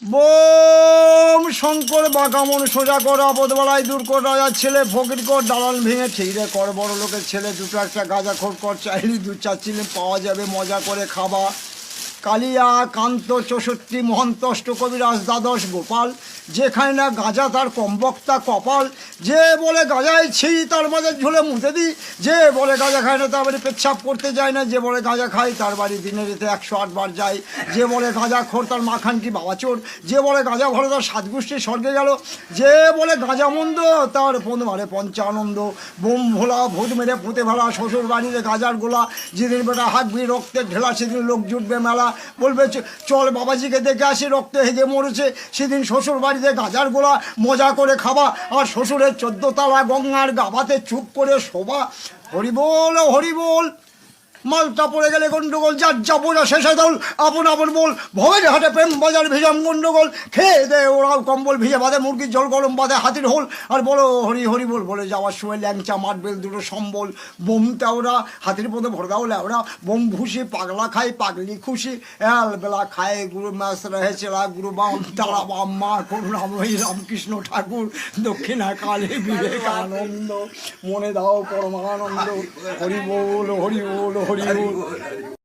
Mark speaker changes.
Speaker 1: Bomb Shankar বাঁকামন সোজা কর, আপদ বলাই দূর কর, রাজার ছেলে ফকির কর, দালান ভেঙে ঠিকরে কর, বড় লোকের ছেলে দুটো একটা গাঁজা খোর কর, চাইলে 2-4 চিলে পাওয়া যাবে, মজা করে খাবা। কালিয়া কান্ত 64 মহন্ত অষ্টকবিরাজ দ্বাদশ গোপাল, যেখানে না গাঁজা তার কমবক্তা কপাল। যে বলে গাঁজায় ছি তার মাঝে ঝুলে মুতে দিই, যে বলে গাঁজা খায় না তার বাড়ি পেচ্ছাপ করতে যায় না, যে বলে গাঁজা খায় তার বাড়ি দিনে রেতে 108 বার যায়, যে বলে গাঁজা খোর তার মাখান কি বাবা চোর, যে বলে গাঁজা ভরে তার 7 গোষ্ঠী স্বর্গে গেল, যে বলে গাঁজা মন্দ তার পদ মারে পঞ্চানন্দ। বোম ভোলা ভূত মেরে পুঁতে ভেলা, শ্বশুর বাড়িতে গাঁজার গোলা, যেদিন বেটা হাঁকবি রক্তের ঢেলা সেদিন লোক জুটবে মেলা। বলবে চল বাবাজিকে দেখে আসি রক্তে হেগে মরেছে, সেদিন শ্বশুর বাড়িতে গাঁজার গোলা, মজা করে খাবা আর শ্বশুরের 14 তলা গঙ্গার গাভাতে চুপ করে শোভা। হরি বল হরি বল, মালটা পড়ে গেলে গন্ডগোল, যার যা বোঝা শেষে দল, আপন আপন বল, ভবের হাটে প্রেম বাজার ভিজাম গন্ডগোল, খেয়ে দে ওরাও কম্বল ভিজে বাঁধে, মুরগির জল গরম বাঁধে হাতির হোল, আর বলো হরি হরি বল, বলে যাওয়ার সময় ল্যাংচা মাঠবেল দুটো সম্বল, বোমটা ওরা হাতির পথে ভরে দাও ল্যাওরা, বোম ভুষি পাগলা খায় পাগলি খুশি, বেলা খায় গুরু মাছ রহেছেলা গুরু বাম তারা বাম মা করুণাময়ী রামকৃষ্ণ ঠাকুর, দক্ষিণা কালী বিবেকানন্দ, মনে দাও পরমানন্দ। হরি বল হরি বল হরি বল।